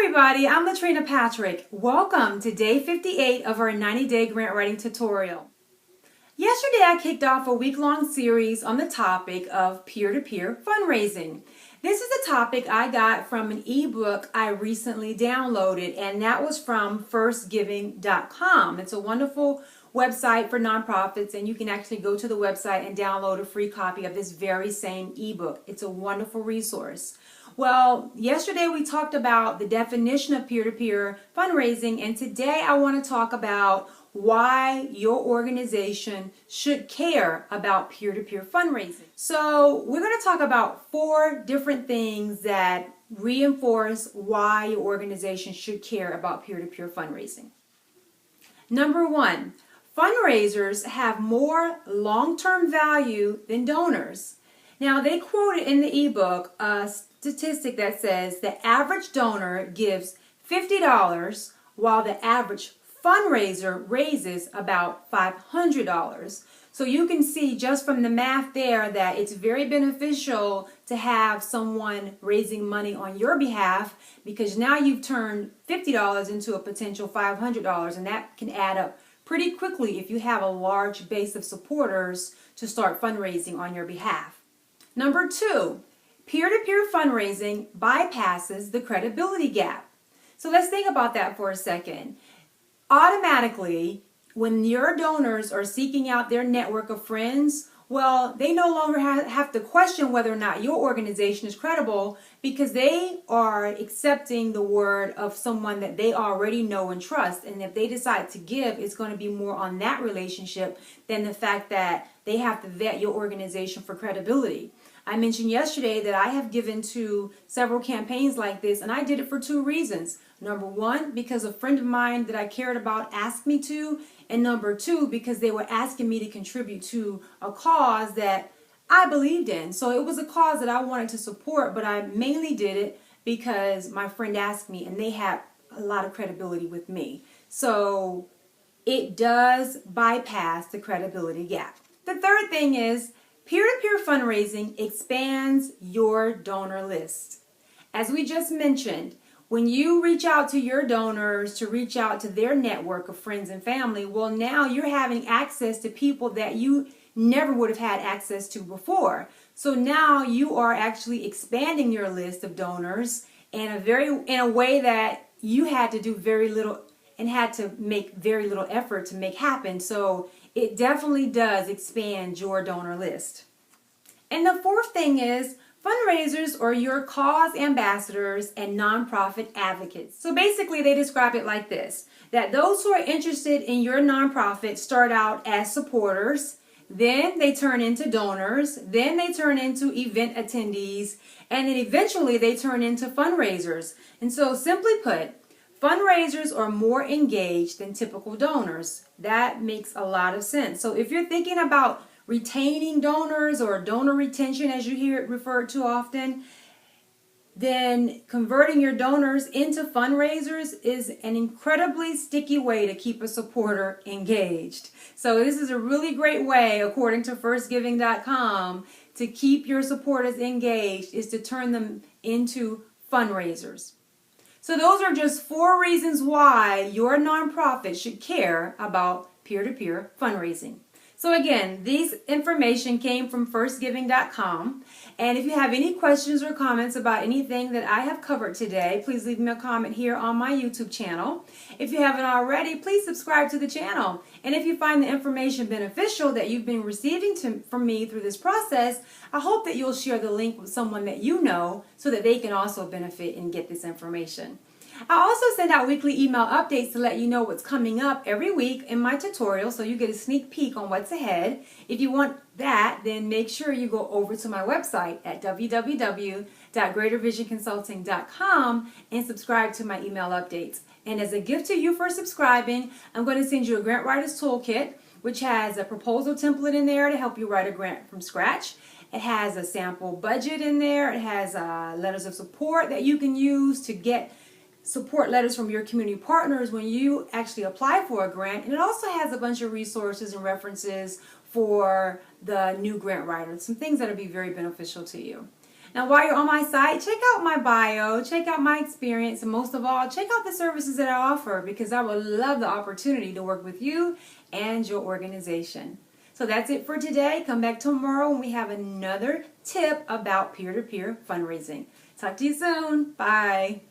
everybody, I'm Latrina Patrick. Welcome to day 58 of our 90-day grant writing tutorial. Yesterday I kicked off a week-long series on the topic of peer-to-peer fundraising. This is a topic I got from an ebook I recently downloaded, and that was from firstgiving.com. It's a wonderful website for nonprofits, and you can actually go to the website and download a free copy of this very same ebook. It's a wonderful resource. Well, yesterday we talked about the definition of peer-to-peer fundraising, and today I want to talk about why your organization should care about peer-to-peer fundraising. So we're going to talk about 4 different things that reinforce why your organization should care about peer-to-peer fundraising. Number 1, fundraisers have more long-term value than donors. Now, they quoted in the ebook a statistic that says the average donor gives $50 while the average fundraiser raises about $500. So you can see just from the math there that it's very beneficial to have someone raising money on your behalf, because now you've turned $50 into a potential $500, and that can add up pretty quickly if you have a large base of supporters to start fundraising on your behalf. Number 2, peer-to-peer fundraising bypasses the credibility gap. So let's think about that for a second. Automatically, when your donors are seeking out their network of friends, well, they no longer have to question whether or not your organization is credible, because they are accepting the word of someone that they already know and trust. And if they decide to give, it's going to be more on that relationship than the fact that they have to vet your organization for credibility. I mentioned yesterday that I have given to several campaigns like this, and I did it for 2 reasons. Number 1, because a friend of mine that I cared about asked me to, and number 2, because they were asking me to contribute to a cause that I believed in. So it was a cause that I wanted to support, but I mainly did it because my friend asked me, and they had a lot of credibility with me. So it does bypass the credibility gap. The third thing is peer-to-peer fundraising expands your donor list. As we just mentioned, when you reach out to your donors to reach out to their network of friends and family, well, now you're having access to people that you never would have had access to before. So now you are actually expanding your list of donors in a way that you had to do very little and had to make very little effort to make happen. So it definitely does expand your donor list. And the 4th thing is fundraisers are your cause ambassadors and nonprofit advocates. So basically they describe it like this, that those who are interested in your nonprofit start out as supporters, then they turn into donors, then they turn into event attendees, and then eventually they turn into fundraisers. And so simply put, fundraisers are more engaged than typical donors. That makes a lot of sense. So if you're thinking about retaining donors, or donor retention as you hear it referred to often, then converting your donors into fundraisers is an incredibly sticky way to keep a supporter engaged. So this is a really great way, according to firstgiving.com, to keep your supporters engaged, is to turn them into fundraisers. So those are just 4 reasons why your nonprofit should care about peer-to-peer fundraising. So again, this information came from firstgiving.com. And if you have any questions or comments about anything that I have covered today, please leave me a comment here on my YouTube channel. If you haven't already, please subscribe to the channel. And if you find the information beneficial that you've been receiving from me through this process, I hope that you'll share the link with someone that you know so that they can also benefit and get this information. I also send out weekly email updates to let you know what's coming up every week in my tutorial, so you get a sneak peek on what's ahead. If you want that, then make sure you go over to my website at www.greatervisionconsulting.com and subscribe to my email updates. And as a gift to you for subscribing, I'm going to send you a Grant Writer's Toolkit, which has a proposal template in there to help you write a grant from scratch. It has a sample budget in there. It has letters of support that you can use to get support letters from your community partners when you actually apply for a grant. And it also has a bunch of resources and references for the new grant writer, some things that will be very beneficial to you. Now, while you're on my site, check out my bio, check out my experience, and most of all, check out the services that I offer because I would love the opportunity to work with you and your organization. So that's it for today. Come back tomorrow when we have another tip about peer-to-peer fundraising. Talk to you soon. Bye.